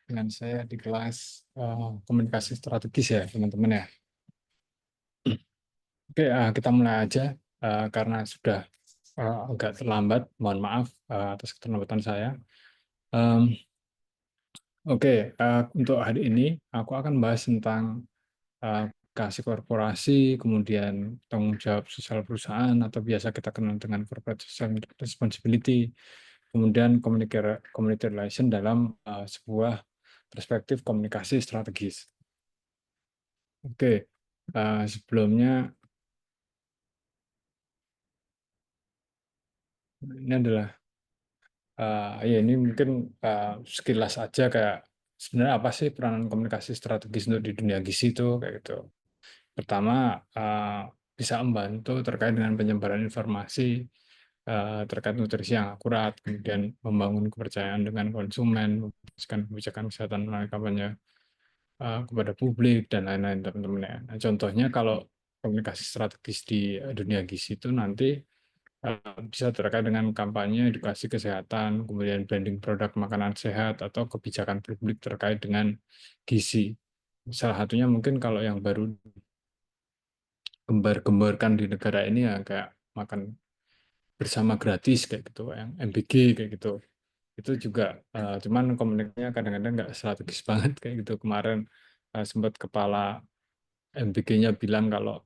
Dengan saya di kelas komunikasi strategis ya teman-teman ya. Oke, kita mulai aja karena sudah agak terlambat. Mohon maaf atas keterlambatan saya. Em, Oke, untuk hari ini aku akan bahas tentang kasih korporasi, kemudian tanggung jawab sosial perusahaan atau biasa kita kenal dengan corporate social responsibility, kemudian community relation dalam sebuah perspektif komunikasi strategis. Oke, sebelumnya ini adalah ya ini mungkin sekilas aja kayak sebenarnya apa sih peranan komunikasi strategis untuk di dunia gizi itu kayak gitu. Pertama, bisa membantu terkait dengan penyebaran informasi terkait nutrisi yang akurat, kemudian membangun kepercayaan dengan konsumen, memutuskan kebijakan kesehatan melalui kampanye kepada publik dan lain-lain teman-teman ya. Nah, contohnya kalau komunikasi strategis di dunia gizi itu nanti bisa terkait dengan kampanye edukasi kesehatan, kemudian branding produk makanan sehat, atau kebijakan publik terkait dengan gizi. Salah satunya mungkin kalau yang baru gembar-gemborkan di negara ini ya kayak makan bersama gratis kayak gitu, yang MBG kayak gitu. Itu juga cuman komunikasinya kadang-kadang nggak strategis banget kayak gitu. Kemarin sempat kepala MBG-nya bilang kalau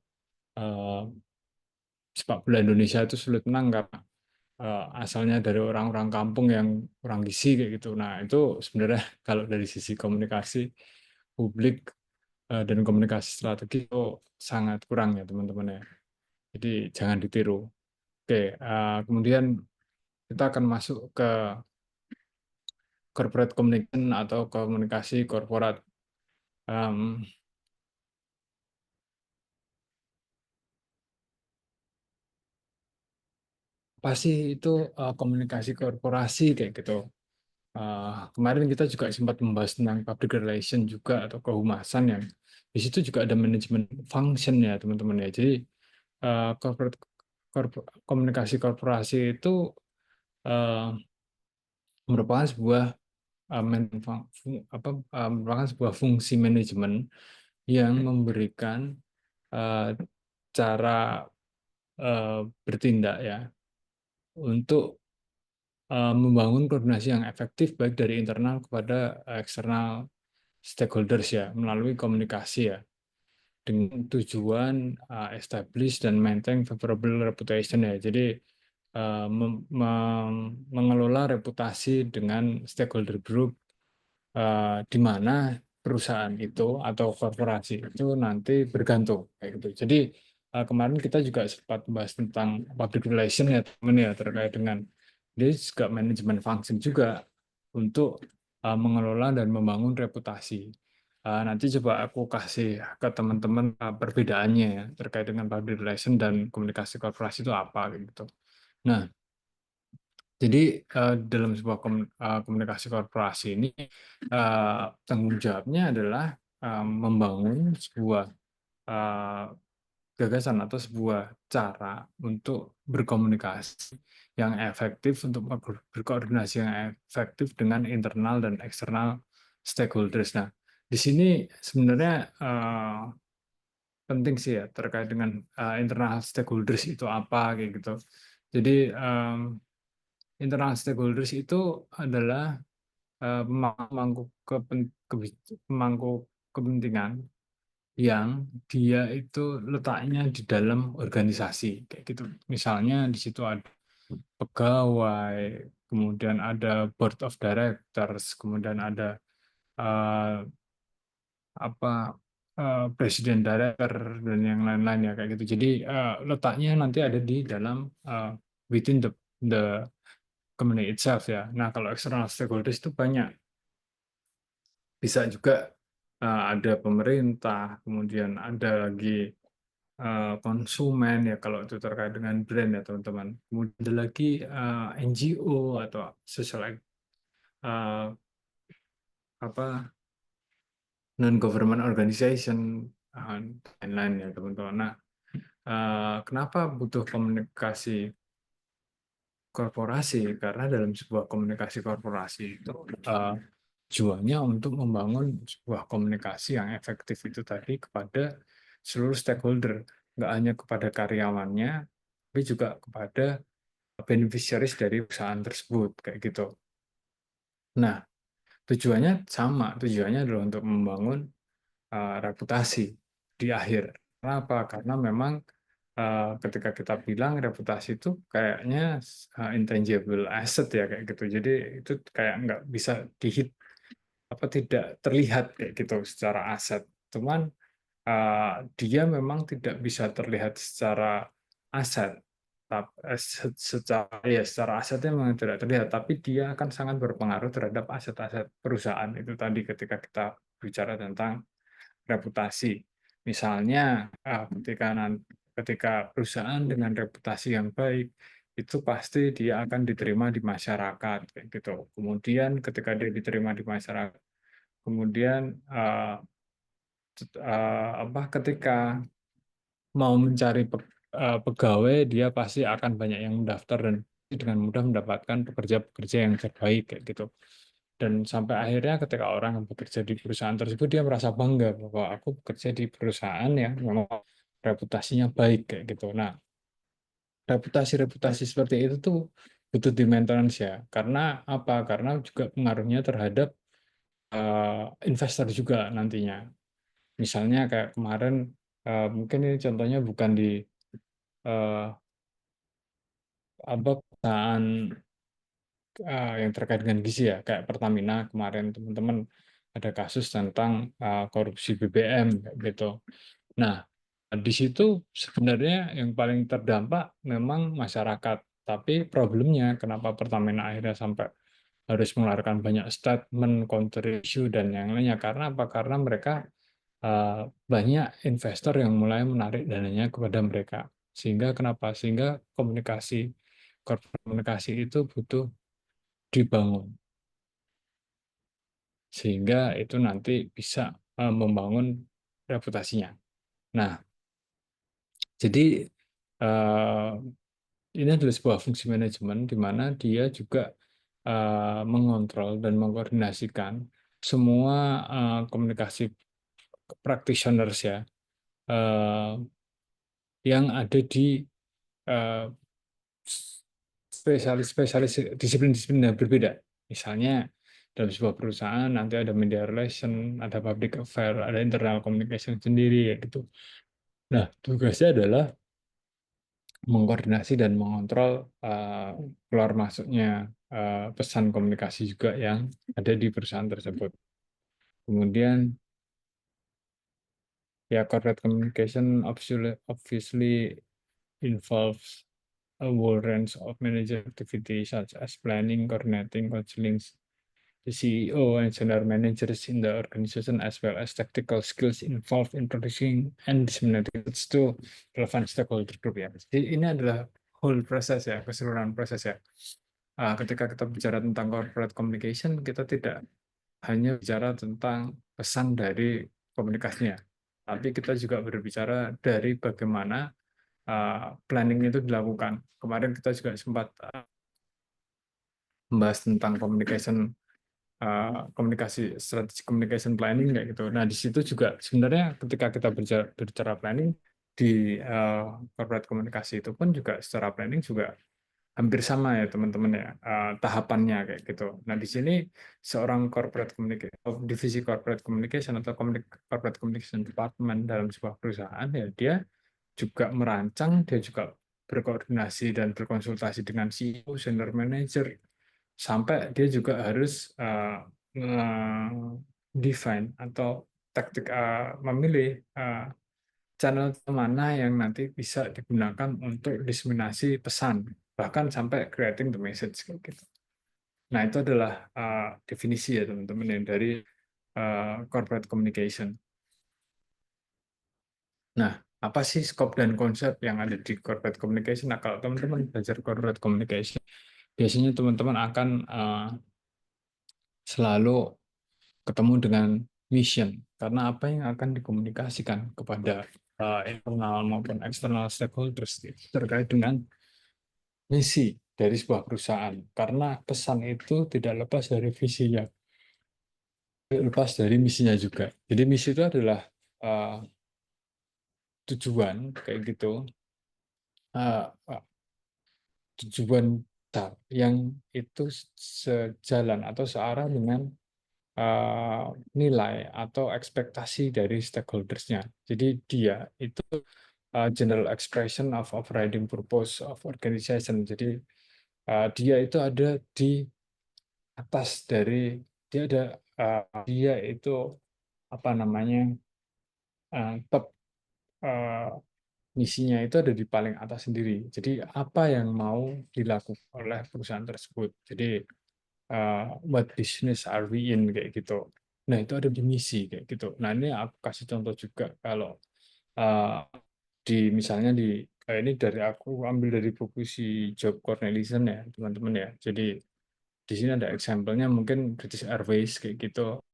eh, sepak bola Indonesia itu sulit menang karena asalnya dari orang-orang kampung yang kurang gizi kayak gitu. Nah, itu sebenarnya kalau dari sisi komunikasi publik dan komunikasi strategi itu sangat kurang ya teman-teman ya. Jadi jangan ditiru. Oke, kemudian kita akan masuk ke corporate communication atau komunikasi korporat. Um, Pasti itu komunikasi korporasi kayak gitu. Kemarin kita juga sempat membahas tentang public relation juga atau kehumasan yang di situ juga ada manajemen function ya teman-teman ya. Jadi corporate komunikasi korporasi itu uh, merupakan sebuah merupakan sebuah fungsi manajemen yang memberikan uh, cara bertindak ya untuk membangun koordinasi yang efektif baik dari internal kepada eksternal stakeholders ya melalui komunikasi ya dengan tujuan establish dan maintain favorable reputation ya. Jadi mengelola reputasi dengan stakeholder group di mana perusahaan itu atau korporasi itu nanti bergantung kayak gitu. Jadi kemarin kita juga sempat bahas tentang public relation ya teman ya terkait dengan dia juga manajemen function juga untuk mengelola dan membangun reputasi. Nanti coba aku kasih ke teman-teman perbedaannya ya terkait dengan public relation dan komunikasi korporasi itu apa gitu. Nah, jadi dalam sebuah komunikasi korporasi ini tanggung jawabnya adalah membangun sebuah eh, gagasan atau sebuah cara untuk berkomunikasi yang efektif untuk berkoordinasi yang efektif dengan internal dan eksternal stakeholders. Nah, di sini sebenarnya penting sih ya terkait dengan internal stakeholders itu apa kayak gitu. Jadi internal stakeholders itu adalah pemangku pemangku kepentingan yang dia itu letaknya di dalam organisasi kayak gitu. Misalnya di situ ada pegawai, kemudian ada board of directors, kemudian ada eh, apa presiden director dan yang lain-lain ya kayak gitu. Jadi letaknya nanti ada di dalam within the company itself ya. Nah, kalau external stakeholders itu banyak. Bisa juga ada pemerintah, kemudian ada lagi konsumen ya kalau itu terkait dengan brand ya teman-teman. Kemudian ada lagi NGO atau social uh, apa non government organization dan lain-lain ya teman-teman. Nah, kenapa butuh komunikasi korporasi? Karena dalam sebuah komunikasi korporasi itu tujuannya untuk membangun sebuah komunikasi yang efektif itu tadi kepada seluruh stakeholder, nggak hanya kepada karyawannya, tapi juga kepada beneficiaries dari perusahaan tersebut, kayak gitu. Nah, tujuannya sama, tujuannya adalah untuk membangun reputasi di akhir. Kenapa? Karena memang ketika kita bilang reputasi itu kayaknya intangible asset ya kayak gitu. Jadi itu kayak nggak bisa apa tidak terlihat kayak gitu secara aset. Cuman dia memang tidak bisa terlihat secara aset. Secara asetnya memang tidak terlihat, tapi dia akan sangat berpengaruh terhadap aset-aset perusahaan itu tadi ketika kita bicara tentang reputasi. Misalnya, ketika perusahaan dengan reputasi yang baik, itu pasti dia akan diterima di masyarakat, kayak gitu. Kemudian ketika dia diterima di masyarakat, kemudian ketika mau mencari pegawai, dia pasti akan banyak yang mendaftar dan dengan mudah mendapatkan pekerja-pekerja yang terbaik, kayak gitu. Dan sampai akhirnya ketika orang yang bekerja di perusahaan tersebut, dia merasa bangga bahwa aku bekerja di perusahaan yang memang reputasinya baik, kayak gitu. Nah, reputasi-reputasi seperti itu tuh butuh di maintenance ya. Karena apa? Karena juga pengaruhnya terhadap investor juga nantinya. Misalnya kayak kemarin, mungkin ini contohnya bukan di perusahaan yang terkait dengan gizi ya, kayak Pertamina kemarin teman-teman ada kasus tentang korupsi BBM kayak gitu. Nah, di situ sebenarnya yang paling terdampak memang masyarakat. Tapi problemnya kenapa Pertamina akhirnya sampai harus mengeluarkan banyak statement, counter issue dan yang lainnya, karena apa? Karena mereka banyak investor yang mulai menarik dananya kepada mereka. Sehingga kenapa? Sehingga komunikasi itu butuh dibangun sehingga itu nanti bisa membangun reputasinya. Nah, jadi eh, ini adalah sebuah fungsi manajemen di mana dia juga mengontrol dan mengkoordinasikan semua komunikasi practitioners ya, eh, yang ada di eh, spesialis-spesialis disiplin-disiplin yang berbeda. Misalnya dalam sebuah perusahaan nanti ada media relation, ada public affair, ada internal communication sendiri gitu. Nah, tugasnya adalah mengkoordinasi dan mengontrol keluar masuknya pesan komunikasi juga yang ada di perusahaan tersebut. Kemudian ya corporate communication obviously involves a whole range of manager activities such as planning, coordinating, counseling the CEO and general managers in the organization, as well as tactical skills involved in producing and disseminating it to relevant stakeholder group ya. Jadi ini adalah whole proses ya, keseluruhan proses ya. Ketika kita bicara tentang corporate communication, kita tidak hanya bicara tentang pesan dari komunikasinya, tapi kita juga berbicara dari bagaimana planning itu dilakukan. Kemarin kita juga sempat membahas tentang komunikasi strategi communication planning kayak gitu. Nah, di situ juga sebenarnya ketika kita berbicara planning di corporate komunikasi itu pun juga secara planning juga hampir sama ya teman-teman ya, tahapannya kayak gitu. Nah, di sini seorang corporate communication, divisi corporate communication atau corporate communication department dalam sebuah perusahaan ya, dia juga merancang, dia juga berkoordinasi dan berkonsultasi dengan CEO, senior manager, sampai dia juga harus define atau memilih channel mana yang nanti bisa digunakan untuk diseminasi pesan, bahkan sampai creating the message kayak gitu. Nah, itu adalah definisi ya teman-teman yang dari corporate communication. Nah, apa sih scope dan konsep yang ada di corporate communication? Nah, kalau teman-teman belajar corporate communication, biasanya teman-teman akan selalu ketemu dengan mission, karena apa yang akan dikomunikasikan kepada internal maupun eksternal stakeholders terkait dengan misi dari sebuah perusahaan, karena pesan itu tidak lepas dari visinya. lepas dari misinya juga. Jadi misi itu adalah tujuan kayak gitu, uh, tujuan besar yang itu sejalan atau searah dengan nilai atau ekspektasi dari stakeholders-nya. Jadi dia itu general expression of operating purpose of organization. Jadi dia itu ada di atas dari dia ada dia itu apa namanya top misinya itu ada di paling atas sendiri. Jadi apa yang mau dilakukan oleh perusahaan tersebut. Jadi what business are we in kayak gitu. Nah itu ada di misi kayak gitu. Nah ini aku kasih contoh juga kalau uh, di misalnya di ini dari aku ambil dari buku si Job Cornelissen ya teman-teman ya. Jadi di sini ada example-nya mungkin British Airways kayak gitu.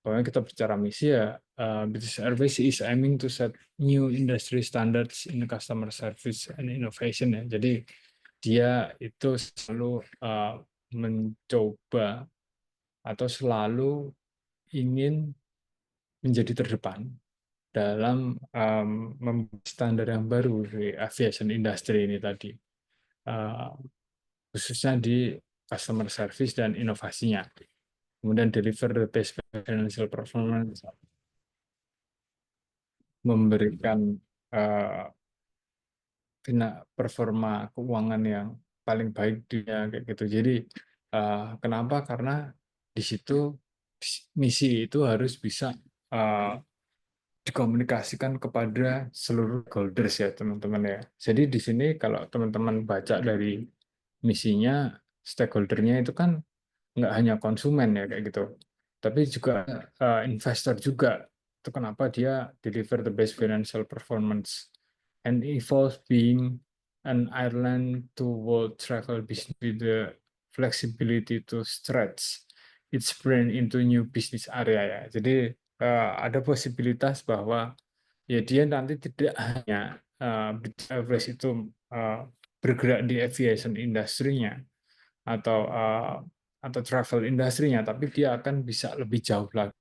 Kalau kita bicara misi ya, British Airways is aiming to set new industry standards in customer service and innovation ya. Jadi dia itu selalu mencoba atau selalu ingin menjadi terdepan dalam membuat standar yang baru di aviation industry ini tadi, uh, khususnya di customer service dan inovasinya. Kemudian deliver the best financial performance, memberikan uh, performa keuangan yang paling baik dia kayak gitu. Jadi kenapa? Karena di situ misi itu harus bisa uh, dikomunikasikan kepada seluruh stakeholders ya teman-teman ya. Jadi di sini kalau teman-teman baca dari misinya, stakeholdernya itu kan nggak hanya konsumen ya kayak gitu, tapi juga investor juga. Itu kenapa dia deliver the best financial performance and evolve being an airline to world travel business with the flexibility to stretch its brand into new business area ya. Jadi ada posibilitas bahwa ya dia nanti tidak hanya British Airways itu bergerak di aviation industry-nya atau travel industry-nya, tapi dia akan bisa lebih jauh lagi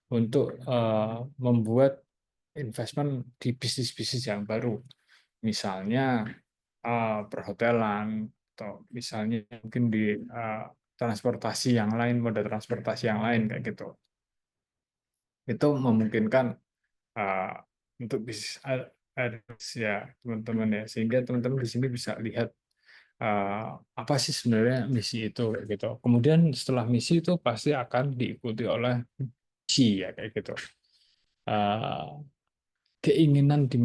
untuk membuat investment di bisnis-bisnis yang baru, misalnya perhotelan atau misalnya mungkin di transportasi yang lain, moda transportasi yang lain kayak gitu. Itu memungkinkan uh, untuk bisnis ya teman-teman ya, sehingga teman-teman di sini bisa lihat apa sih sebenarnya misi itu kayak gitu. Kemudian setelah misi itu pasti akan diikuti oleh visi ya kayak gitu. Uh, Keinginan di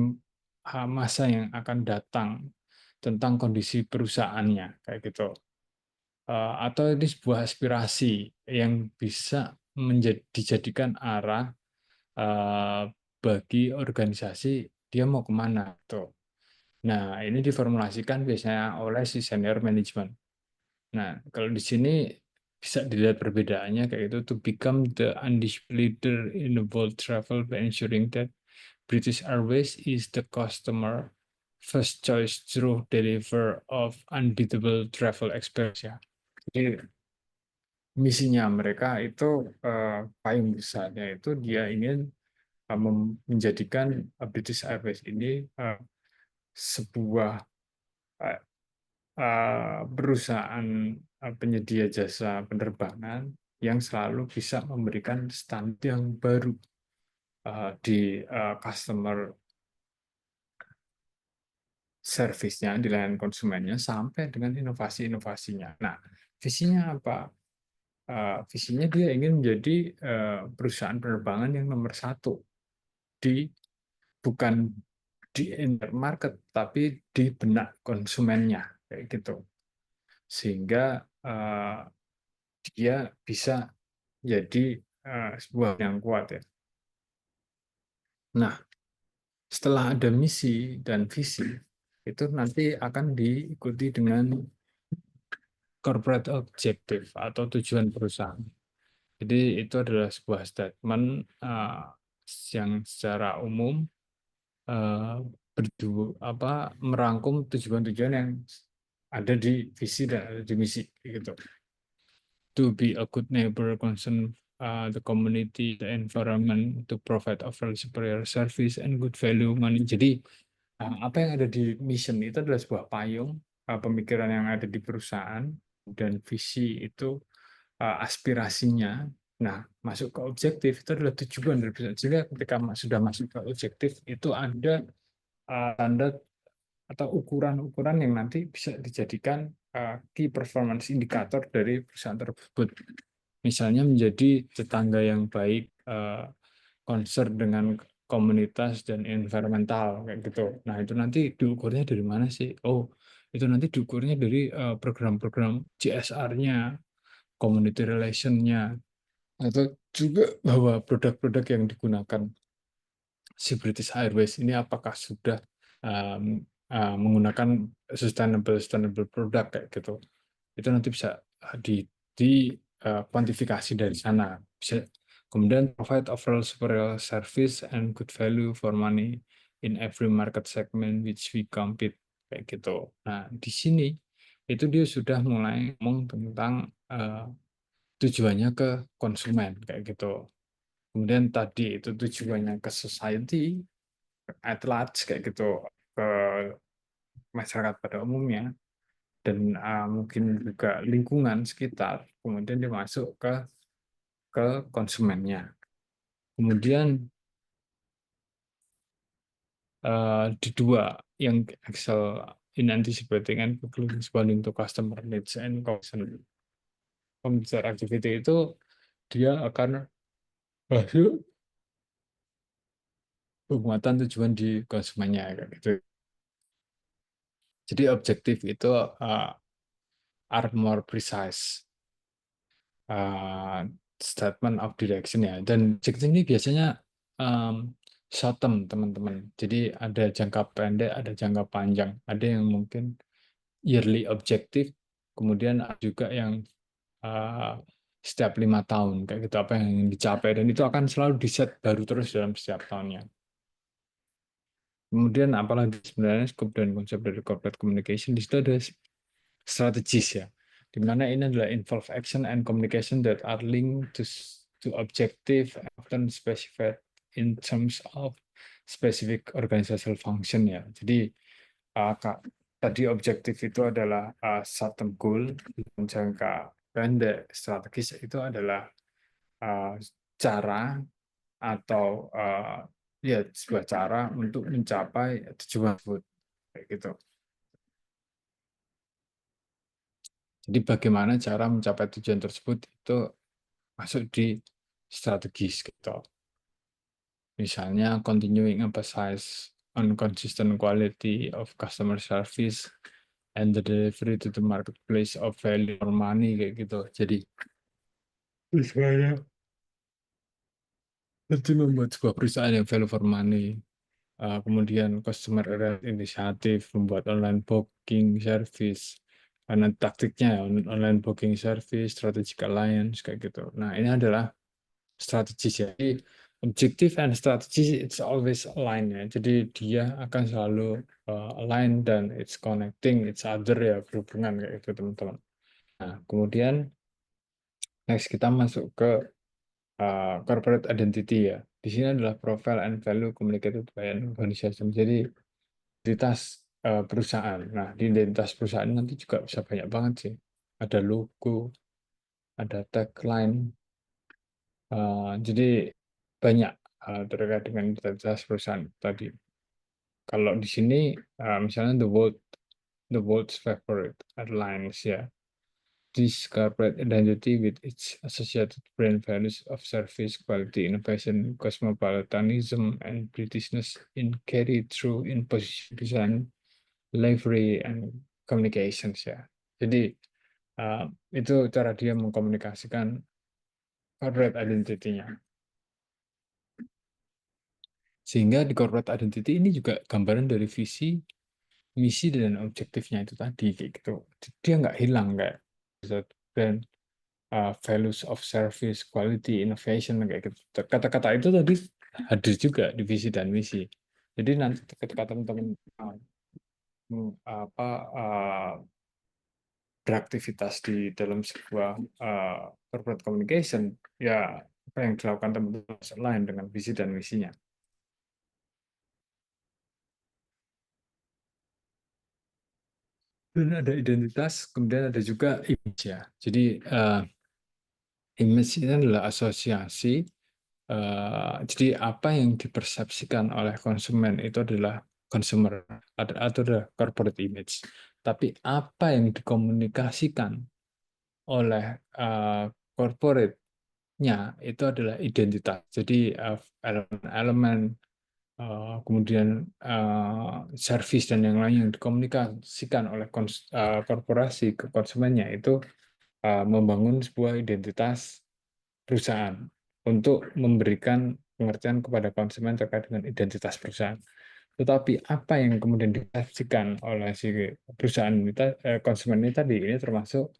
masa yang akan datang tentang kondisi perusahaannya kayak gitu. Atau ini sebuah aspirasi yang bisa dijadikan arah bagi organisasi dia mau kemana tuh. Nah, ini diformulasikan biasanya oleh si senior management. Nah, kalau di sini bisa dilihat perbedaannya kayak itu, to become the undisputed leader in the world travel by ensuring that British Airways is the customer first choice through deliver of unbeatable travel experience ya. Jadi misinya mereka itu payung besarnya itu dia ingin menjadikan British Airways ini sebuah perusahaan penyedia jasa penerbangan yang selalu bisa memberikan standar yang baru di customer service-nya, di layanan konsumennya, sampai dengan inovasi-inovasinya. Nah, visinya apa? Visinya dia ingin menjadi perusahaan penerbangan yang nomor satu di bukan di market tapi di benak konsumennya kayak gitu, sehingga dia bisa jadi sebuah yang kuat ya. Nah, setelah ada misi dan visi itu nanti akan diikuti dengan corporate objective atau tujuan perusahaan. Jadi itu adalah sebuah statement yang secara umum merangkum tujuan-tujuan yang ada di visi dan ada di misi gitu. To be a good neighbor, concern the community, the environment to provide overall superior service and good value money. Jadi apa yang ada di mission itu adalah sebuah payung pemikiran yang ada di perusahaan dan visi itu aspirasinya. Nah, masuk ke objektif itu adalah tujuan dari perusahaan. Sehingga ketika sudah masuk ke objektif itu ada standar atau ukuran-ukuran yang nanti bisa dijadikan key performance indicator dari perusahaan tersebut. Misalnya menjadi tetangga yang baik, concern dengan komunitas dan environmental kayak gitu. Nah, itu nanti diukurnya dari mana sih? Oh, itu nanti diukurnya dari program-program CSR-nya, community relation-nya, atau juga bahwa produk-produk yang digunakan si British Airways ini apakah sudah menggunakan sustainable product kayak gitu. Itu nanti bisa di kuantifikasi dari sana. Bisa kemudian provide overall superior service and good value for money in every market segment which we compete kayak gitu. Nah, di sini itu dia sudah mulai ngomong tentang tujuannya ke konsumen kayak gitu. Kemudian tadi itu tujuannya ke society, at large kayak gitu, ke masyarakat pada umumnya, dan mungkin juga lingkungan sekitar. Kemudian dia masuk ke konsumennya. Kemudian di dua yang Excel in anticipating and responding to customer needs and concern. Computer activity itu dia akan masuk penguatan tujuan di konsumennya kayak gitu. Jadi objektif itu are more precise statement of direction ya. Dan objektif ini biasanya short term teman-teman. Jadi ada jangka pendek, ada jangka panjang. Ada yang mungkin yearly objektif, kemudian ada juga yang setiap 5 tahun kayak gitu apa yang ingin dicapai, dan itu akan selalu di set baru terus dalam setiap tahunnya. Kemudian apalagi sebenarnya scope dan konsep dari corporate communication di situ ada strategis ya, di mana ini adalah involve action and communication that are linked to objective and often specified in terms of specific organizational function ya. Jadi tadi objektif itu adalah short term goal, jangka pendek strategis itu adalah cara atau ya sebuah cara untuk mencapai tujuan tersebut kayak gitu. Jadi bagaimana cara mencapai tujuan tersebut itu masuk di strategis gitu. Misalnya continuing emphasize on consistent quality of customer service and the delivery to the marketplace of value for money kayak gitu. Jadi misalnya nanti membuat sebuah perusahaan yang value for money, kemudian customer initiative, membuat online booking service, karena taktiknya online booking service, strategic alliance kayak gitu. Nah, ini adalah strategis ya. Jadi objektif and strategy it's always align ya. Jadi dia akan selalu align dan it's connecting each other ya, berhubungan kayak gitu teman-teman. Nah, kemudian next kita masuk ke corporate identity ya. Di sini adalah profile and value communicated by an organization. Jadi identitas perusahaan. Nah, di identitas perusahaan nanti juga bisa banyak banget sih. Ada logo, ada tagline. Jadi banyak terkait dengan identitas perusahaan tadi. Kalau di sini misalnya the world's favorite airlines ya. This corporate identity with its associated brand values of service, quality, innovation, cosmopolitanism, and Britishness in carried through in position design, livery, and communications ya. Jadi itu cara dia mengkomunikasikan corporate identity-nya. Sehingga di corporate identity ini juga gambaran dari visi, misi, dan objektifnya itu tadi kayak gitu. Dia nggak hilang kayak brand values of service, quality, innovation kayak gitu. Kata-kata itu tadi hadir juga di visi dan misi. Jadi nanti ketika teman-teman apa beraktivitas di dalam sebuah corporate communication, ya apa yang dilakukan teman-teman lain dengan visi dan misinya. Dan ada identitas, kemudian ada juga image ya. Jadi image ini adalah asosiasi. Jadi apa yang dipersepsikan oleh konsumen itu adalah consumer atau adalah corporate image. Tapi apa yang dikomunikasikan oleh corporate-nya itu adalah identitas. Jadi elemen-elemen kemudian service dan yang lain yang dikomunikasikan oleh korporasi ke konsumennya itu membangun sebuah identitas perusahaan untuk memberikan pengertian kepada konsumen terkait dengan identitas perusahaan. Tetapi apa yang kemudian disaksikan oleh si perusahaan ini, konsumen ini tadi, ini termasuk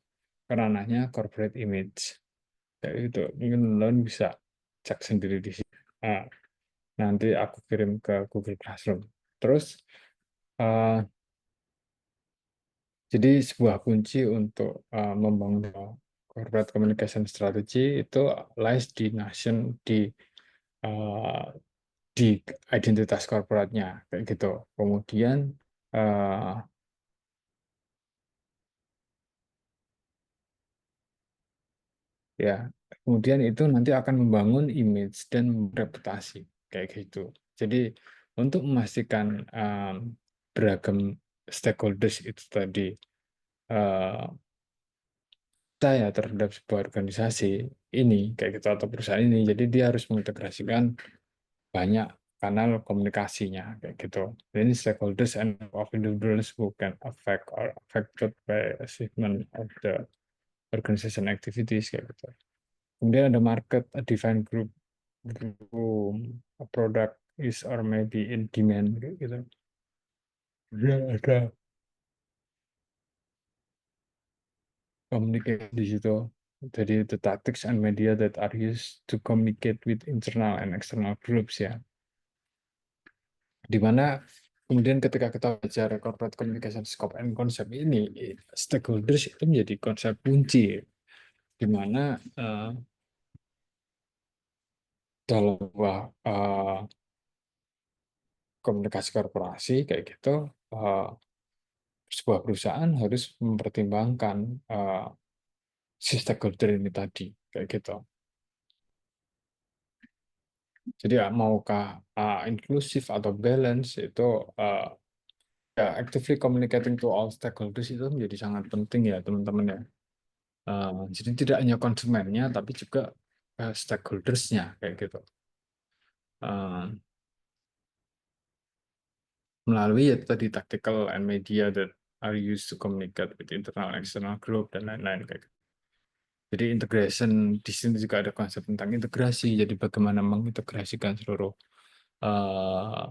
ranahnya corporate image. Kayak gitu. Mungkin kalian bisa cek sendiri di sini. Nanti aku kirim ke Google Classroom. Terus, uh, jadi sebuah kunci untuk membangun corporate communication strategy itu lies di nation uh, di identitas korporatnya kayak gitu. Kemudian uh, ya, kemudian itu nanti akan membangun image dan reputasi kayak gitu. Jadi untuk memastikan beragam stakeholders itu tadi uh, saya terhadap sebuah organisasi ini kayak gitu atau perusahaan ini, jadi dia harus mengintegrasikan banyak kanal komunikasinya kayak gitu. Ini stakeholders and of individuals who can affect or affected by achievement of the organization activities kayak gitu. Kemudian ada market, a defined group whom a product is or maybe in demand kayak gitu. Kemudian ada communicate di situ. Jadi the tactics and media that are used to communicate with internal and external groups ya. Di mana kemudian ketika kita bicara corporate communication scope and concept ini, stakeholders itu menjadi konsep kunci, di mana dalam komunikasi korporasi kayak gitu, sebuah perusahaan harus mempertimbangkan si stakeholder ini tadi kayak gitu. Jadi ya, maukah inklusif atau balance itu ya, actively communicating to all stakeholders itu menjadi sangat penting ya teman-teman ya. Jadi tidak hanya konsumennya, tapi juga stakeholders-nya kayak gitu. Melalui ya tadi tactical and media that are used to communicate with internal and external group dan lain-lain kayak gitu. Jadi integration di sini juga ada konsep tentang integrasi. Jadi bagaimana mengintegrasikan seluruh uh,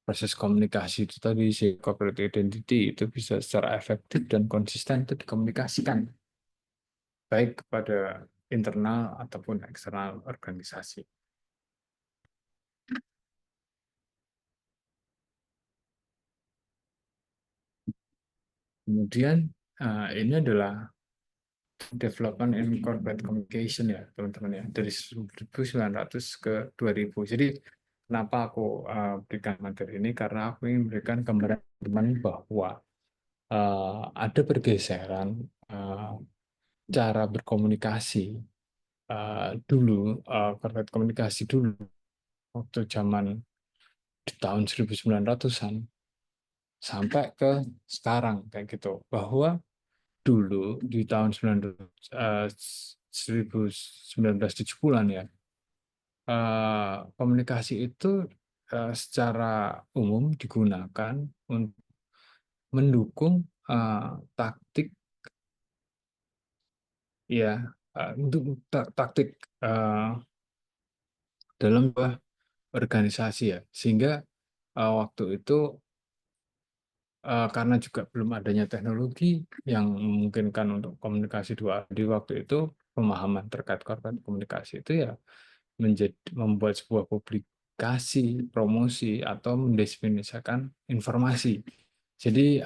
proses komunikasi itu tadi si corporate identity itu bisa secara efektif dan konsisten itu dikomunikasikan baik kepada internal ataupun eksternal organisasi. Kemudian ini adalah development in corporate communication ya teman-teman ya dari 1900 ke 2000. Jadi kenapa aku berikan materi ini karena aku ingin memberikan gambaran teman bahwa ada pergeseran cara berkomunikasi dulu corporate komunikasi dulu waktu zaman di tahun 1900-an sampai ke sekarang kayak gitu bahwa dulu di tahun 1970-an ya, komunikasi itu secara umum digunakan untuk mendukung taktik ya untuk taktik dalam sebuah organisasi ya sehingga waktu itu karena juga belum adanya teknologi yang memungkinkan untuk komunikasi dua arah di waktu itu, pemahaman terkait korban komunikasi itu ya menjadi membuat sebuah publikasi, promosi atau mendefinisikan informasi. Jadi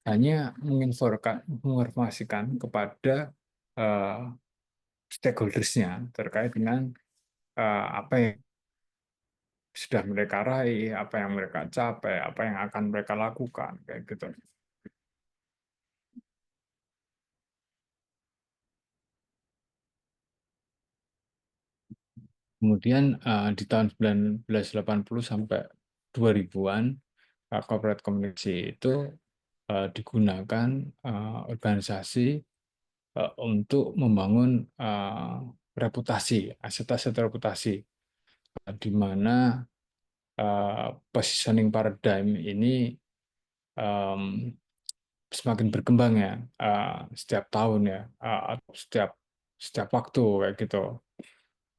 hanya menginformasikan kepada uh, stakeholders-nya terkait dengan apa yang sudah mereka raih, apa yang mereka capai, apa yang akan mereka lakukan, kayak gitu. Kemudian di tahun 1980 sampai 2000-an, corporate communication itu digunakan organisasi untuk membangun reputasi, aset-aset reputasi, di mana positioning paradigm ini um, semakin berkembang ya, setiap tahun ya, atau setiap waktu kayak gitu.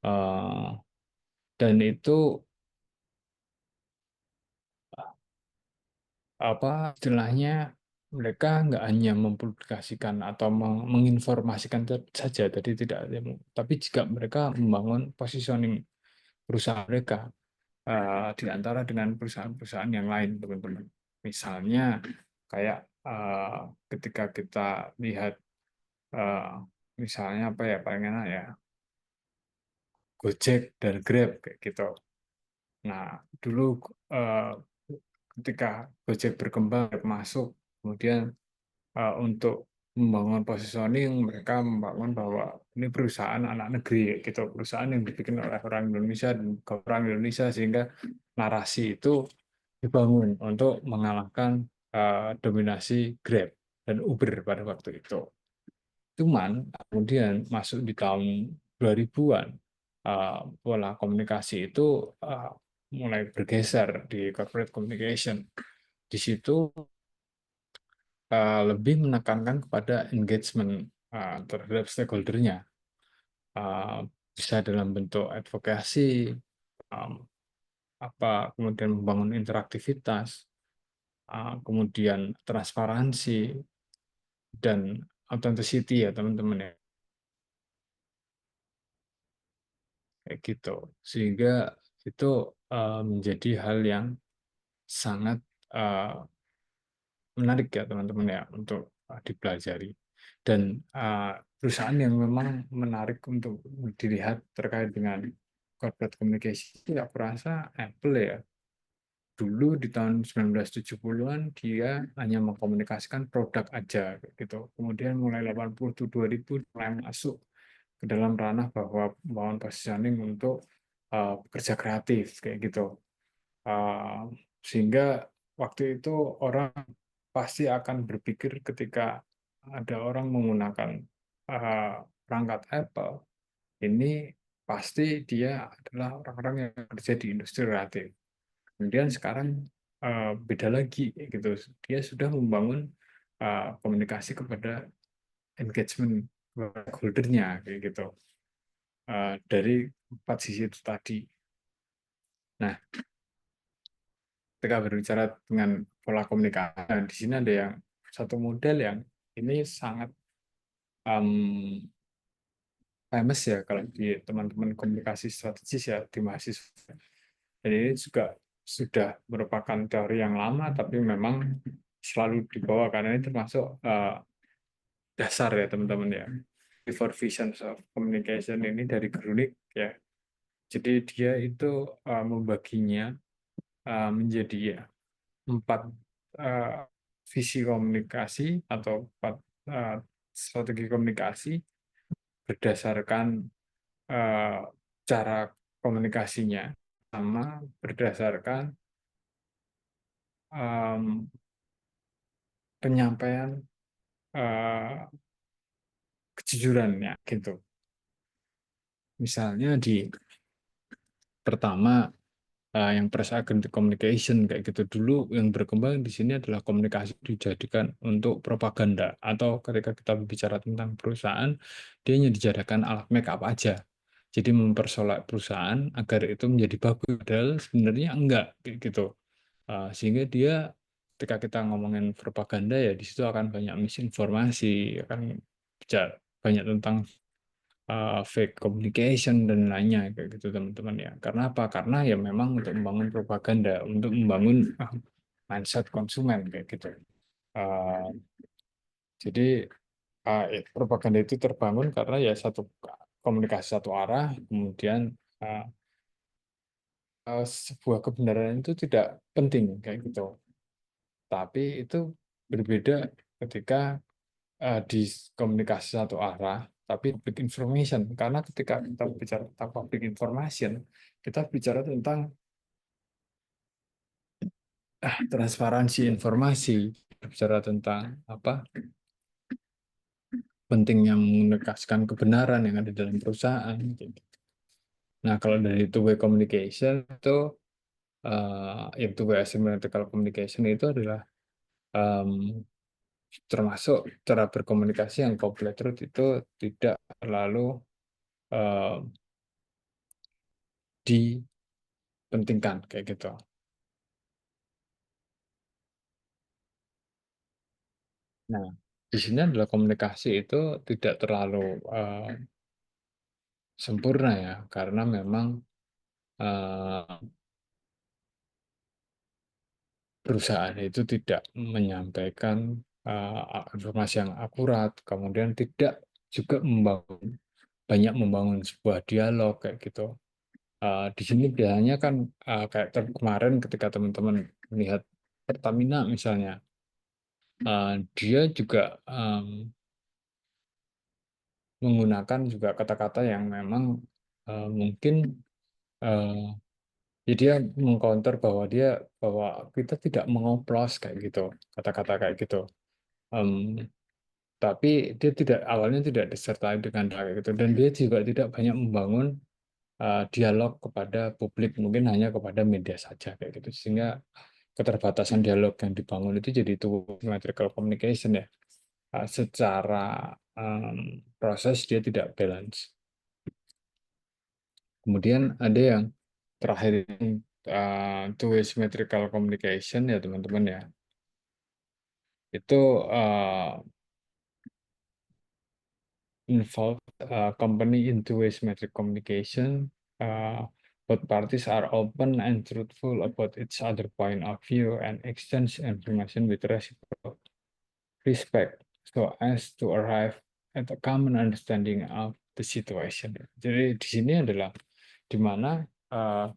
Uh, dan itu apa istilahnya, mereka nggak hanya mempublikasikan atau menginformasikan saja, jadi tidak, tapi juga mereka membangun positioning perusahaan mereka di antara dengan perusahaan-perusahaan yang lain, teman-teman. Misalnya kayak ketika kita lihat eh, misalnya apa ya, paling enak ya, Gojek dan Grab kayak gitu. Nah, dulu eh, ketika Gojek berkembang masuk, kemudian untuk membangun positioning, mereka membangun bahwa ini perusahaan anak negeri gitu, perusahaan yang dibikin oleh orang Indonesia dan ke orang Indonesia, sehingga narasi itu dibangun untuk mengalahkan dominasi Grab dan Uber pada waktu itu. Cuman kemudian masuk di tahun 2000-an, pola komunikasi itu uh, mulai bergeser di corporate communication. Di situ lebih menekankan kepada engagement terhadap stakeholdernya, uh, bisa dalam bentuk advokasi, um, kemudian membangun interaktivitas, kemudian transparansi dan authenticity ya teman-teman ya, kayak gitu. Sehingga itu menjadi hal yang sangat uh, menarik ya teman-teman ya untuk dipelajari. Dan perusahaan yang memang menarik untuk dilihat terkait dengan corporate communication itu aku rasa Apple ya. Dulu di tahun 1970-an dia hanya mengkomunikasikan produk aja gitu. Kemudian mulai 80 ke 2000 mulai masuk ke dalam ranah bahwa membangun positioning untuk pekerja kreatif kayak gitu. Uh, Sehingga waktu itu orang pasti akan berpikir ketika ada orang menggunakan perangkat Apple, ini pasti dia adalah orang-orang yang bekerja di industri kreatif. Kemudian sekarang beda lagi gitu. Dia sudah membangun komunikasi kepada engagement holdernya kayak gitu. Dari empat sisi itu tadi. Nah, ketika berbicara dengan pola komunikasi, nah, di sini ada yang satu model yang ini sangat um, famous ya kalau di teman-teman komunikasi strategis ya di mahasiswa. Dan ini juga sudah merupakan teori yang lama, tapi memang selalu dibawa karena ini termasuk dasar ya teman-teman ya. The Four Visions of Communication ini dari Grunik ya. Jadi dia itu membaginya menjadi ya, empat uh, visi komunikasi atau empat strategi komunikasi berdasarkan uh, cara komunikasinya, sama berdasarkan um, penyampaian uh, kejujurannya gitu. Misalnya di pertama yang press agent communication kayak gitu, dulu yang berkembang di sini adalah komunikasi dijadikan untuk propaganda, atau ketika kita bicara tentang perusahaan dia hanya dijadikan alat make up aja, jadi mempersolek perusahaan agar itu menjadi bagus, padahal sebenarnya enggak kayak gitu. Sehingga dia ketika kita ngomongin propaganda ya di situ akan banyak misinformasi, akan bicara banyak tentang fake communication dan lainnya kayak gitu teman-teman ya. Karena apa? Karena ya memang untuk membangun propaganda, untuk membangun mindset konsumen kayak gitu. Uh, jadi propaganda itu terbangun karena ya satu, komunikasi satu arah, kemudian sebuah kebenaran itu tidak penting kayak gitu. Tapi itu berbeda ketika di komunikasi satu arah, tapi public information. Karena ketika kita bicara tentang public information, kita bicara tentang transparansi informasi, bicara tentang apa pentingnya menegaskan kebenaran yang ada dalam perusahaan. Gitu. Nah, kalau dari two-way communication itu, yang two-way asymmetrical communication itu adalah um, termasuk cara berkomunikasi yang complete truth itu tidak terlalu um, dipentingkan kayak gitu. Nah, di sini adalah komunikasi itu tidak terlalu sempurna ya, karena memang uh, perusahaan itu tidak menyampaikan informasi yang akurat, kemudian tidak juga banyak membangun sebuah dialog kayak gitu. Di sini biasanya kan kayak kemarin ketika teman-teman melihat Pertamina misalnya, dia juga menggunakan juga kata-kata yang memang mungkin ya dia mengcounter bahwa bahwa kita tidak mengoplos kayak gitu, kata-kata kayak gitu. Em, tapi dia tidak awalnya tidak disertai dengan kayak gitu, dan dia juga tidak banyak membangun dialog kepada publik, mungkin hanya kepada media saja kayak gitu, sehingga keterbatasan dialog yang dibangun itu jadi itu symmetrical communication ya. Secara proses dia tidak balance. Kemudian ada yang terakhir ini two-way symmetrical communication ya teman-teman ya. Itu involve company in two-way symmetric communication. Both parties are open and truthful about each other point of view and exchange information with reciprocal respect so as to arrive at a common understanding of the situation. Jadi di sini adalah di mana uh,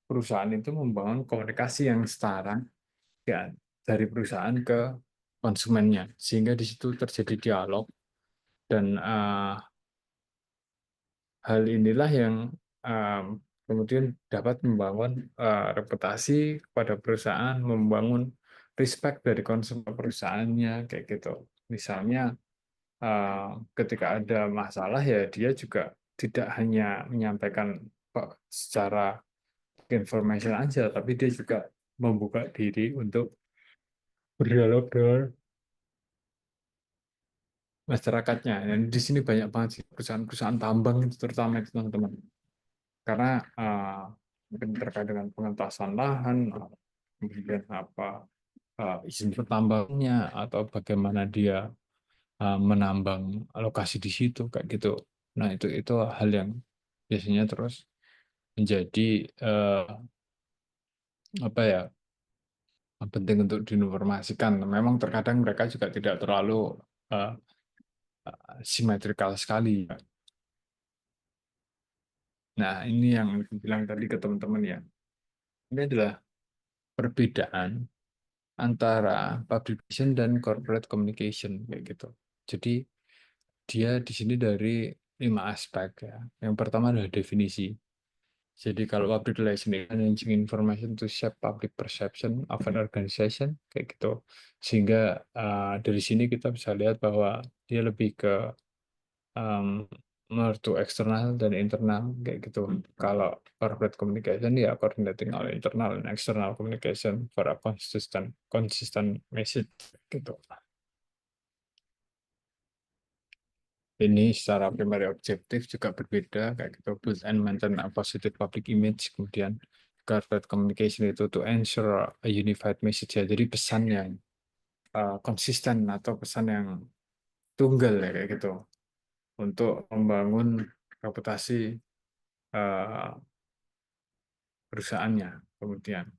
perusahaan itu membangun komunikasi yang setara ya, dari perusahaan ke konsumennya, sehingga di situ terjadi dialog, dan hal inilah yang kemudian dapat membangun reputasi kepada perusahaan, membangun respect dari konsumen perusahaannya kayak gitu. Misalnya ketika ada masalah ya dia juga tidak hanya menyampaikan secara information aja, tapi dia juga membuka diri untuk berdialog dengan masyarakatnya. Dan di sini banyak banget sih perusahaan-perusahaan tambang itu terutama itu teman-teman. Karena mungkin terkait dengan pengentasan lahan, kemudian apa izin pertambangannya atau bagaimana dia menambang lokasi di situ kayak gitu. Nah, itu hal yang biasanya terus menjadi apa ya, penting untuk diinformasikan. Memang terkadang mereka juga tidak terlalu uh, simetrikal sekali. Nah, ini yang bilang tadi ke teman-teman ya. Ini adalah perbedaan antara publication dan corporate communication kayak gitu. Jadi dia di sini dari 5 aspek ya. Yang pertama adalah definisi. Jadi kalau public relation is managing information to shape public perception of an organization kayak gitu. Sehingga dari sini kita bisa lihat bahwa dia lebih ke um, mertu eksternal dan internal kayak gitu. Kalau corporate communication ya coordinating all internal and external communication for a consistent message gitu. Ini secara primary objektif juga berbeda kayak gitu. Build and maintain a positive public image. Kemudian corporate communication itu to ensure a unified message ya. Jadi pesan yang konsisten atau pesan yang tunggal ya kayak gitu untuk membangun reputasi perusahaannya kemudian.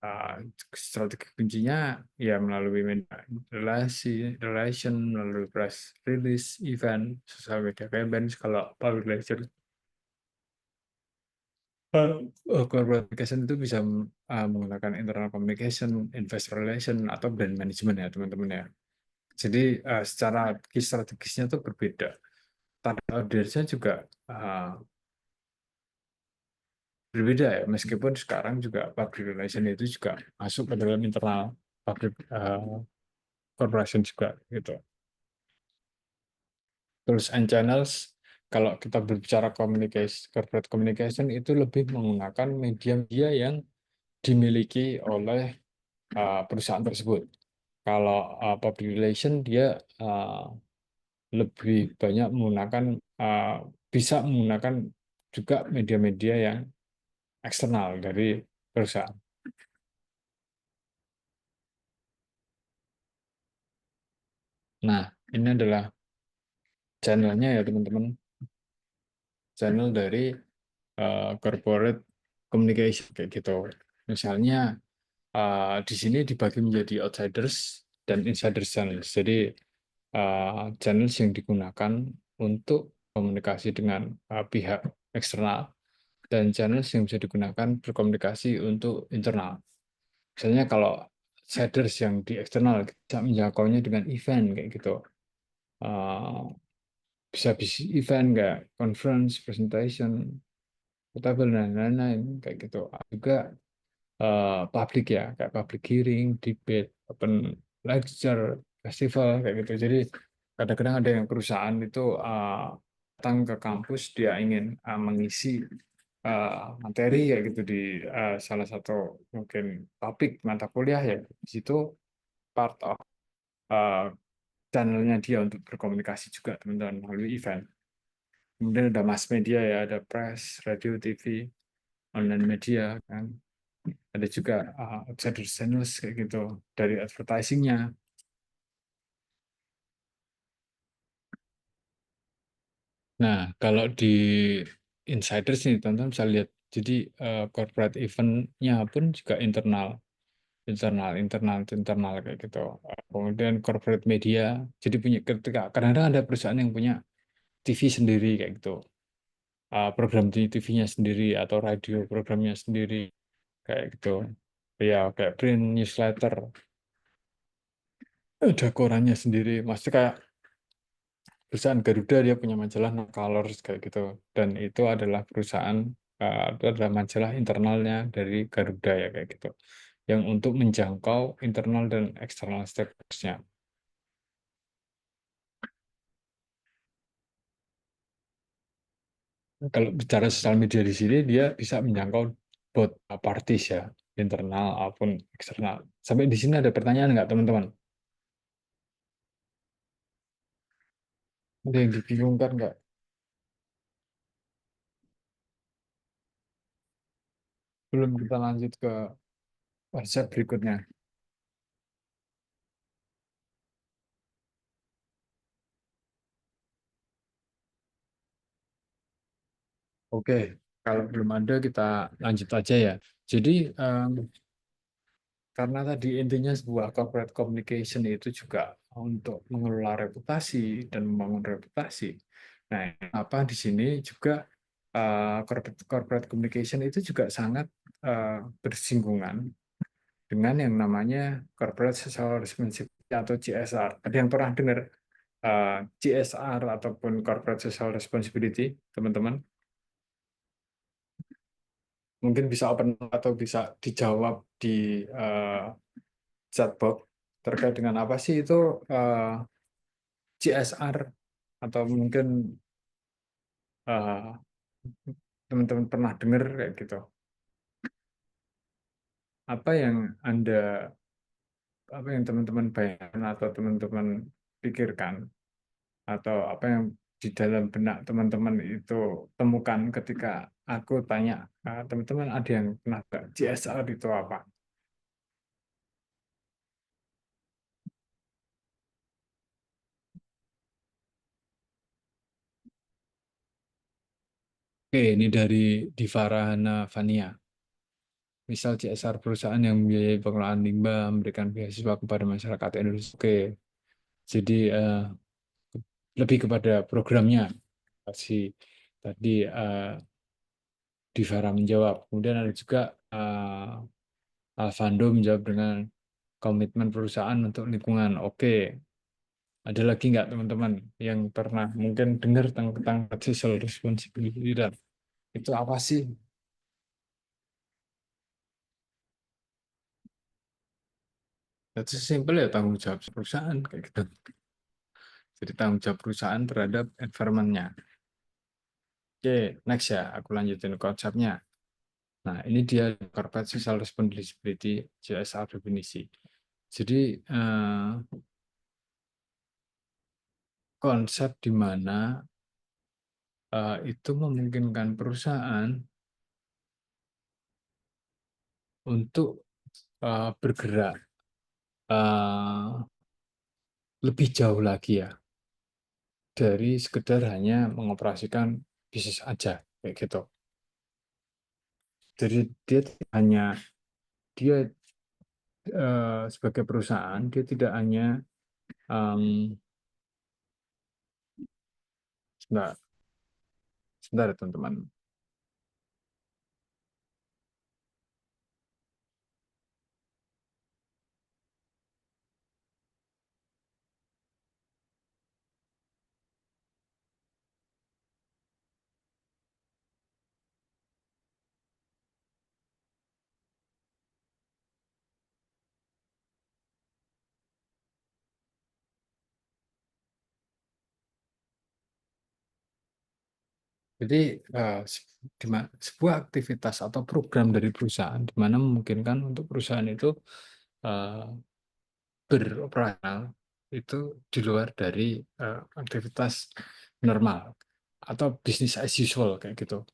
uh, strategi kuncinya ya melalui media relation, melalui press release, event, sosial media campaign. Kalau public lecture, corporate communication itu bisa menggunakan internal communication, investor relation, atau brand management ya teman-teman ya. Jadi secara strategisnya itu berbeda. Target audiensnya juga uh, berbeda ya, meskipun sekarang juga public relation itu juga masuk ke dalam internal public corporation juga gitu. Tools and channels, kalau kita berbicara communication, corporate communication itu lebih menggunakan media-media yang dimiliki oleh perusahaan tersebut. Kalau public relation dia lebih banyak menggunakan bisa menggunakan juga media-media yang eksternal dari perusahaan. Nah, ini adalah channelnya ya teman-teman, channel dari corporate communication kayak gitu. Misalnya di sini dibagi menjadi outsiders dan insiders channels. Jadi channels yang digunakan untuk komunikasi dengan pihak eksternal dan channels yang bisa digunakan berkomunikasi untuk internal. Misalnya kalau outsiders yang di eksternal bisa menjangkaunya dengan event kayak gitu. Uh, bisa event kayak conference, presentation, portable dan lain-lain kayak gitu. Juga public ya, kayak public hearing, debate, open lecture, festival kayak gitu. Jadi kadang-kadang ada yang perusahaan itu datang ke kampus dia ingin mengisi materi kayak gitu di salah satu mungkin topik mata kuliah ya. Di situ part of uh, channelnya dia untuk berkomunikasi juga teman-teman melalui event. Kemudian ada mass media ya, ada press, radio, TV, online media kan. Ada juga outsider channels kayak gitu dari advertisingnya. Nah, kalau di insiders nih teman-teman bisa lihat. Jadi corporate eventnya pun juga internal, internal kayak gitu. Kemudian corporate media. Jadi punya ketika kadang-kadang ada perusahaan yang punya TV sendiri kayak gitu. Program di TV-nya sendiri atau radio programnya sendiri kayak gitu. Ya kayak print newsletter, ada korannya sendiri. Maksudnya kayak perusahaan Garuda dia punya majalah No Colors kayak gitu, dan itu adalah perusahaan itu adalah majalah internalnya dari Garuda ya kayak gitu, yang untuk menjangkau internal dan eksternal stakeholders-nya. Kalau bicara sosial media di sini dia bisa menjangkau both parties ya, internal maupun eksternal. Sampai di sini ada pertanyaan nggak teman-teman? Ada yang dibingungkan nggak? Belum, kita lanjut ke konsep berikutnya. Oke, kalau belum ada kita lanjut aja ya. Jadi karena tadi intinya sebuah corporate communication itu juga untuk mengelola reputasi dan membangun reputasi. Nah, apa di sini juga corporate communication itu juga sangat bersinggungan dengan yang namanya corporate social responsibility atau CSR. Ada yang pernah dengar CSR ataupun corporate social responsibility, teman-teman? Mungkin bisa open atau bisa dijawab di chatbot terkait dengan apa sih itu CSR, atau mungkin eh, teman-teman pernah dengar kayak gitu. Apa yang Anda, apa yang teman-teman bayangkan atau teman-teman pikirkan, atau apa yang di dalam benak teman-teman itu temukan ketika aku tanya, teman-teman ada yang pernah nggak CSR itu apa? Oke, ini dari Divarahana Vania. misal CSR perusahaan yang membiayai pengelolaan limbah, memberikan beasiswa kepada masyarakat Indonesia. Oke, jadi lebih kepada programnya. Si tadi Divara menjawab. Kemudian ada juga Alvando menjawab dengan komitmen perusahaan untuk lingkungan. Oke, ada lagi nggak teman-teman yang pernah mungkin dengar tentang social responsibility dan itu apa sih? Itu simpel ya, tanggung jawab perusahaan kayak gitu. Jadi tanggung jawab perusahaan terhadap environment-nya. Oke, next ya, aku lanjutin konsepnya. Nah, ini dia Corporate Social Responsibility CSR definisi. Jadi konsep di mana itu memungkinkan perusahaan untuk bergerak uh, lebih jauh lagi ya dari sekedar hanya mengoperasikan bisnis aja kayak gitu. Jadi dia hanya dia sebagai perusahaan dia tidak hanya um, sebentar, sebentar ya, teman-teman. Jadi sebuah aktivitas atau program dari perusahaan di mana memungkinkan untuk perusahaan itu eh, beroperasional itu di luar dari aktivitas normal atau bisnis as usual kayak gitu.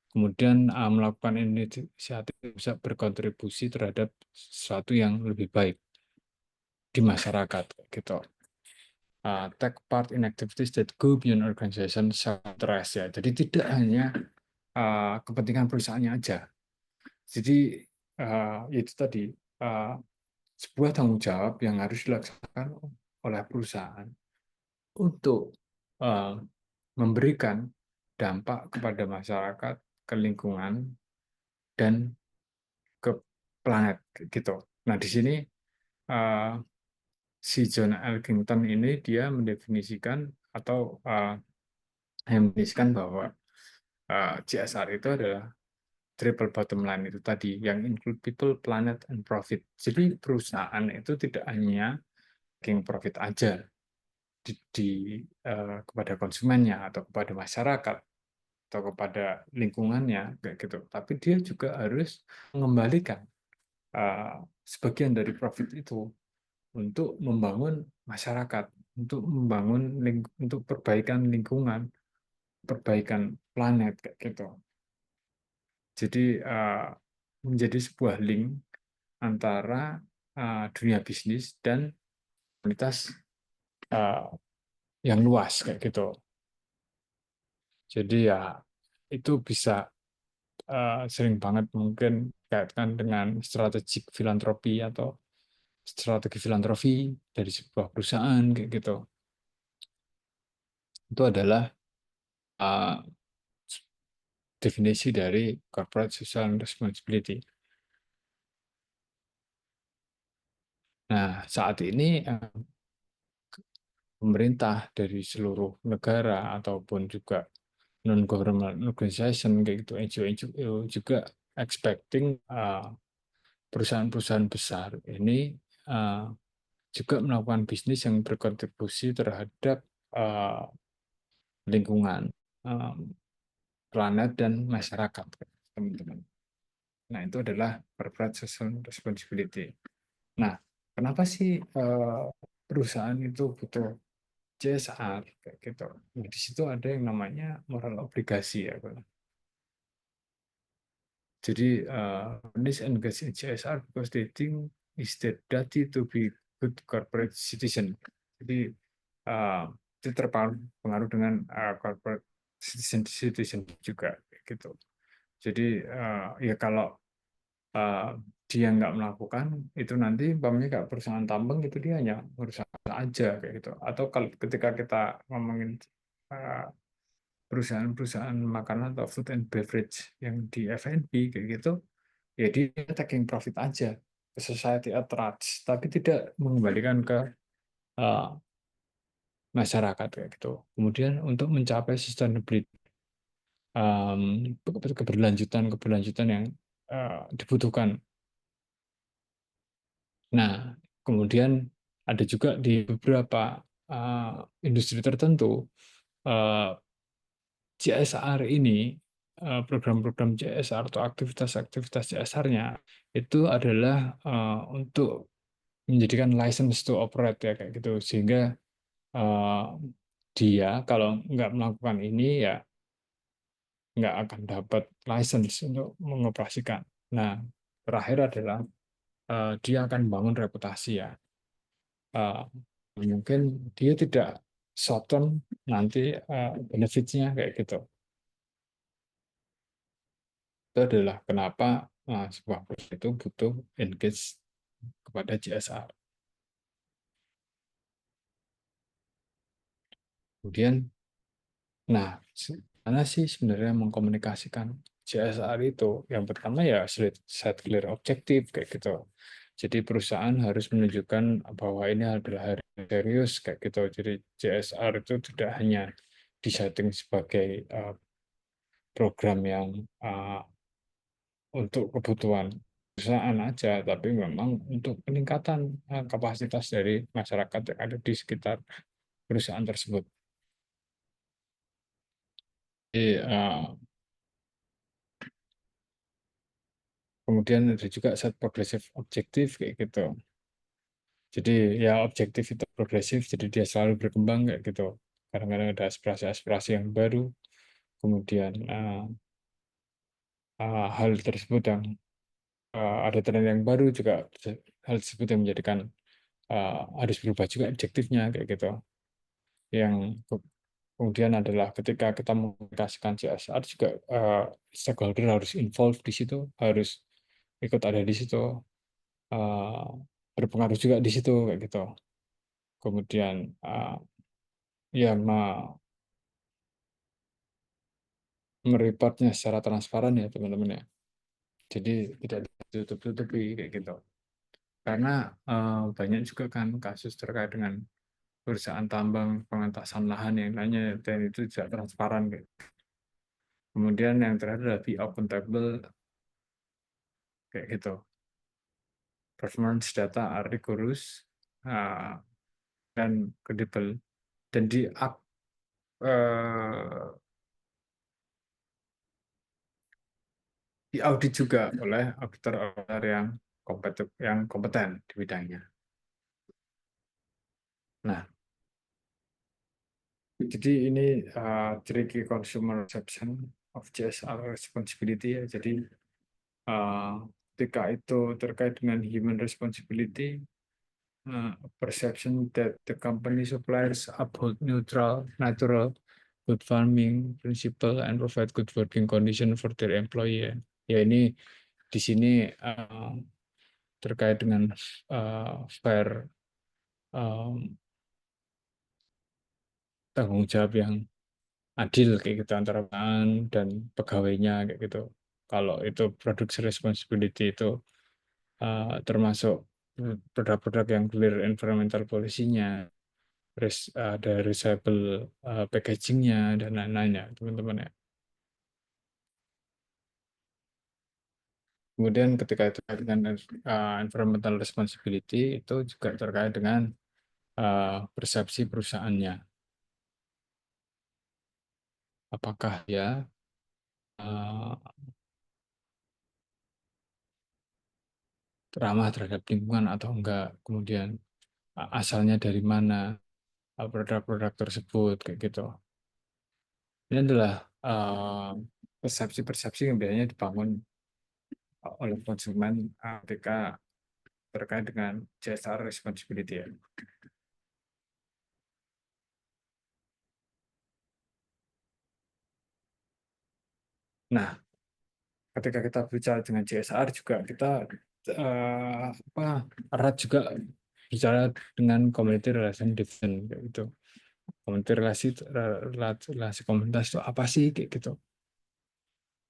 Kemudian melakukan inisiatif bisa berkontribusi terhadap sesuatu yang lebih baik di masyarakat kayak gitu. Take part in activities that go beyond organization self-interest ya. Jadi tidak hanya kepentingan perusahaannya aja. Jadi itu tadi uh, sebuah tanggung jawab yang harus dilaksanakan oleh perusahaan untuk uh, memberikan dampak kepada masyarakat, ke lingkungan, dan ke planet gitu. Nah di sini uh, si John Elkington ini dia mendefinisikan atau mendefinisikan bahwa CSR itu adalah triple bottom line itu tadi yang include people, planet, and profit. Jadi perusahaan itu tidak hanya making profit aja kepada konsumennya atau kepada masyarakat atau kepada lingkungannya kayak gitu. Tapi dia juga harus mengembalikan sebagian dari profit itu untuk membangun masyarakat, untuk membangun untuk perbaikan lingkungan, perbaikan planet kayak gitu. Jadi menjadi sebuah link antara dunia bisnis dan komunitas uh, yang luas kayak gitu. Jadi ya itu bisa sering banget mungkin kaitkan dengan strategik filantropi atau strategi filantropi dari sebuah perusahaan kayak gitu. Itu adalah uh, definisi dari corporate social responsibility. Nah, saat ini pemerintah dari seluruh negara ataupun juga non-government organization kayak gitu, NGO-NGO juga expecting perusahaan-perusahaan besar ini uh, juga melakukan bisnis yang berkontribusi terhadap uh, lingkungan, um, planet dan masyarakat, teman-teman. Nah, itu adalah corporate social responsibility. Nah, kenapa sih perusahaan itu butuh CSR kayak gitu? Nah, di situ ada yang namanya moral obligasi ya, Pak. Jadi companies engage in CSR because they think is their duty to be good corporate citizen. Jadi uh, itu terpengaruh dengan corporate citizen juga gitu. Jadi ya kalau eh, dia nggak melakukan itu, nanti umpamanya kayak perusahaan tambang itu dia hanya perusahaan aja kayak gitu. Atau kalau ketika kita ngomongin eh, perusahaan-perusahaan makanan atau food and beverage yang di F&B kayak gitu, ya dia taking profit aja ke society at large, tapi tidak mengembalikan ke eh, masyarakat kayak gitu. Kemudian untuk mencapai sustainability, keberlanjutan yang dibutuhkan. Nah, kemudian ada juga di beberapa industri tertentu, CSR ini, program-program CSR atau aktivitas-aktivitas CSR-nya itu adalah untuk menjadikan license to operate ya kayak gitu, sehingga eh, dia kalau nggak melakukan ini ya nggak akan dapat license untuk mengoperasikan. Nah, terakhir adalah dia akan bangun reputasi ya. Eh, Mungkin dia tidak short term nanti benefitnya kayak gitu. Itu adalah kenapa sebuah perusahaan itu butuh engage kepada CSR. Kemudian, nah, mana sih sebenarnya mengkomunikasikan CSR itu? Yang pertama ya set clear objektif kayak gitu. Jadi perusahaan harus menunjukkan bahwa ini adalah hal yang serius kayak gitu. Jadi CSR itu tidak hanya disetting sebagai program yang uh, untuk kebutuhan perusahaan aja, tapi memang untuk peningkatan kapasitas dari masyarakat yang ada di sekitar perusahaan tersebut. Jadi, kemudian ada juga set progresif objektif kayak gitu. Jadi ya objektif itu progresif, jadi dia selalu berkembang kayak gitu. Kadang-kadang ada aspirasi-aspirasi yang baru, kemudian hal tersebut yang ada tren yang baru juga, hal tersebut yang menjadikan harus berubah juga objektifnya kayak gitu. Yang kemudian adalah ketika kita mengaplikasikan CSR juga stakeholder harus involved di situ, harus ikut ada di situ, eh, berpengaruh juga di situ kayak gitu. Kemudian ya mereportnya secara transparan ya teman-teman ya. Jadi tidak ditutup-tutupi kayak gitu. Karena banyak juga kan kasus terkait dengan perusahaan tambang, pengentasan lahan yang lainnya, dan itu tidak transparan kayak. Kemudian yang terakhir adalah be accountable kayak gitu. Performance data are rigorous uh, dan kredibel, dan uh, diaudit juga oleh auditor yang kompeten di bidangnya. Nah, jadi ini tricky consumer perception of CSR responsibility ya. Jadi uh, ketika itu terkait dengan human responsibility, perception that the company suppliers uphold neutral, natural, good farming principle and provide good working condition for their employee. Ya ini di sini terkait dengan fair, um, tanggung jawab yang adil kayak gitu antara perusahaan dan pegawainya kayak gitu. Kalau itu production responsibility itu termasuk produk-produk yang clear environmental policy-nya, ada reusable packagingnya dan lain-lainnya teman-teman ya. Kemudian ketika itu terkait dengan environmental responsibility itu juga terkait dengan persepsi perusahaannya, apakah ya uh, ramah terhadap lingkungan atau enggak, kemudian asalnya dari mana produk-produk tersebut kayak gitu. Ini adalah persepsi-persepsi yang biasanya dibangun oleh konsumen ketika terkait dengan CSR responsibility ya. Nah, ketika kita bicara dengan CSR juga kita apa, erat juga bicara dengan community relation division kayak gitu. Community relasi komunitas itu apa sih kayak gitu.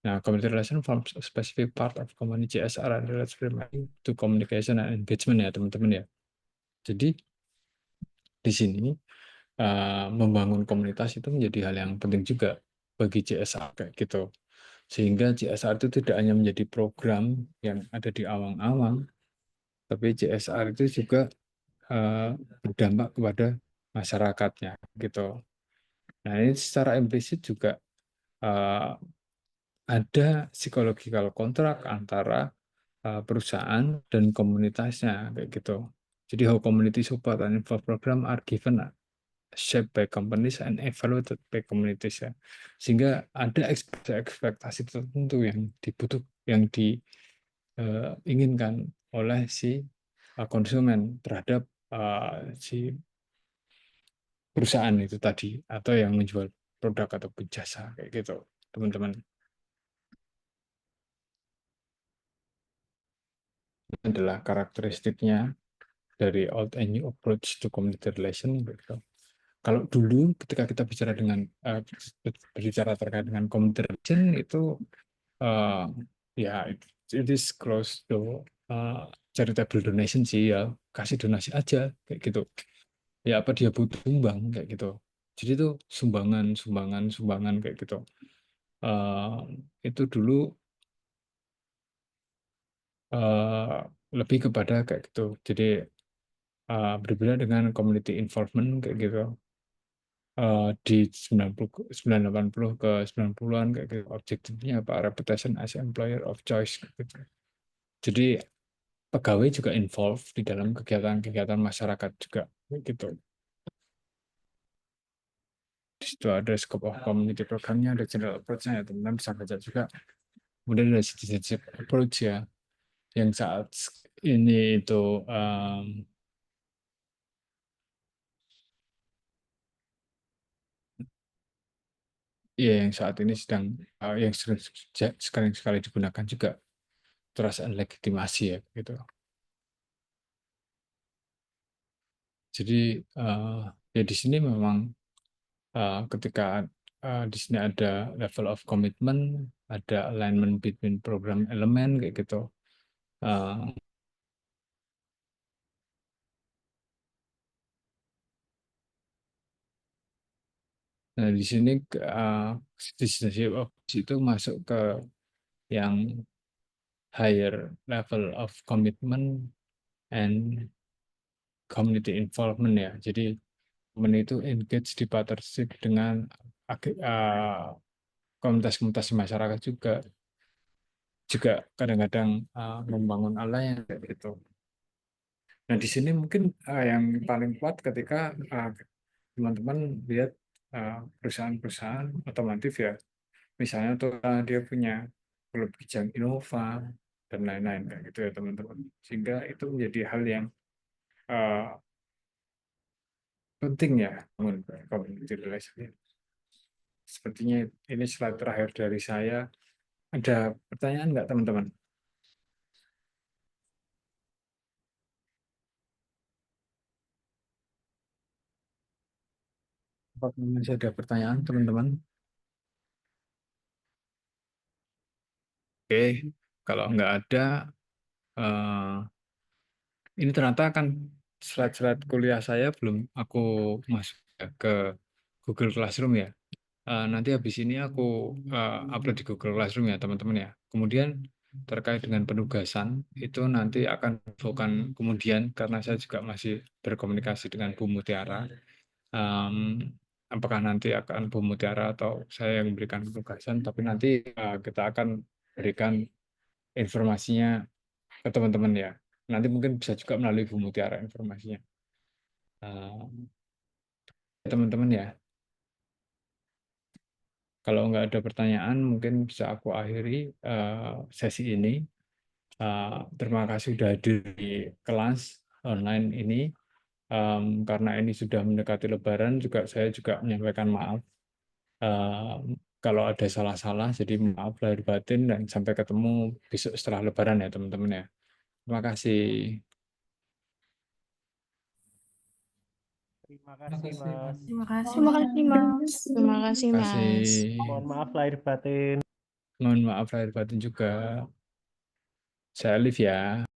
Nah, community relation forms a specific part of community CSR and relates primarily to communication and engagement ya teman-teman ya. Jadi di sini membangun komunitas itu menjadi hal yang penting juga bagi CSR kayak gitu. Sehingga CSR itu tidak hanya menjadi program yang ada di awang-awang, tapi CSR itu juga berdampak kepada masyarakatnya gitu. Nah, ini secara implisit juga eh, ada psychological kontrak antara perusahaan dan komunitasnya kayak gitu. Jadi how community support and info program are given shaped by companies and evaluated by communities ya. Sehingga ada ekspektasi tertentu yang yang diinginkan oleh si konsumen terhadap si perusahaan itu tadi atau yang menjual produk ataupun jasa kayak gitu, teman-teman. Ini adalah karakteristiknya dari old and new approach to community relation gitu. Kalau dulu ketika kita bicara dengan berbicara terkait dengan community relation itu ya it is close to charitable donation sih ya, kasih donasi aja kayak gitu. Ya apa dia butuh sumbang kayak gitu. Jadi itu sumbangan kayak gitu. Eh, itu dulu eh, lebih kepada kayak gitu. Jadi berbeda dengan community involvement kayak gitu. Di 80 ke 90-an kayak gitu. Objektifnya apa? Reputation as employer of choice gitu. Jadi pegawai juga involve di dalam kegiatan-kegiatan masyarakat juga gitu. Di situ ada scope of community programnya, ada general approach-nya ya teman-teman bisa baca juga. Kemudian ada citizenship approach ya, yang saat ini itu ya yang saat ini sedang yang sering sekali digunakan juga trust and legitimasi ya gitu. Jadi ya di sini memang ketika di sini ada level of commitment, ada alignment between program elemen kayak gitu. Uh, nah di sini citizenship of itu masuk ke yang higher level of commitment and community involvement ya. Jadi teman itu engage di partnership dengan komunitas-komunitas masyarakat juga kadang-kadang membangun alliance gitu. Nah, di sini mungkin yang paling kuat ketika teman-teman lihat perusahaan-perusahaan otomotif ya, misalnya tuh dia punya klub Kijang Innova dan lain-lain kayak gitu ya teman-teman. Sehingga itu menjadi hal yang uh, penting ya bangun community relation. Sepertinya ini slide terakhir dari saya. Ada pertanyaan nggak teman-teman? Apakah masih ada pertanyaan teman-teman? Oke, kalau nggak ada, eh, ini ternyata kan slide-slide kuliah saya belum aku masuk ke Google Classroom ya. Nanti habis ini aku upload di Google Classroom ya teman-teman ya. Kemudian terkait dengan penugasan itu nanti akan bukan kemudian karena saya juga masih berkomunikasi dengan Bu Mutiara. Em, apakah nanti akan Bu Mutiara atau saya yang memberikan penugasan, tapi nanti kita akan berikan informasinya ke teman-teman ya. Nanti mungkin bisa juga melalui Bu Mutiara informasinya. Teman-teman ya, kalau nggak ada pertanyaan, mungkin bisa aku akhiri sesi ini. Terima kasih sudah hadir di kelas online ini. Karena ini sudah mendekati Lebaran, juga saya juga menyampaikan maaf kalau ada salah-salah. Jadi maaf lahir batin dan sampai ketemu besok setelah Lebaran ya teman-teman ya. Terima kasih. Terima kasih, Mas. Terima kasih, Terima Mas. kasih, Mas. Terima kasih, Terima Mas. kasih. Mohon maaf lahir batin. Mohon maaf lahir batin juga. Saya Liv ya.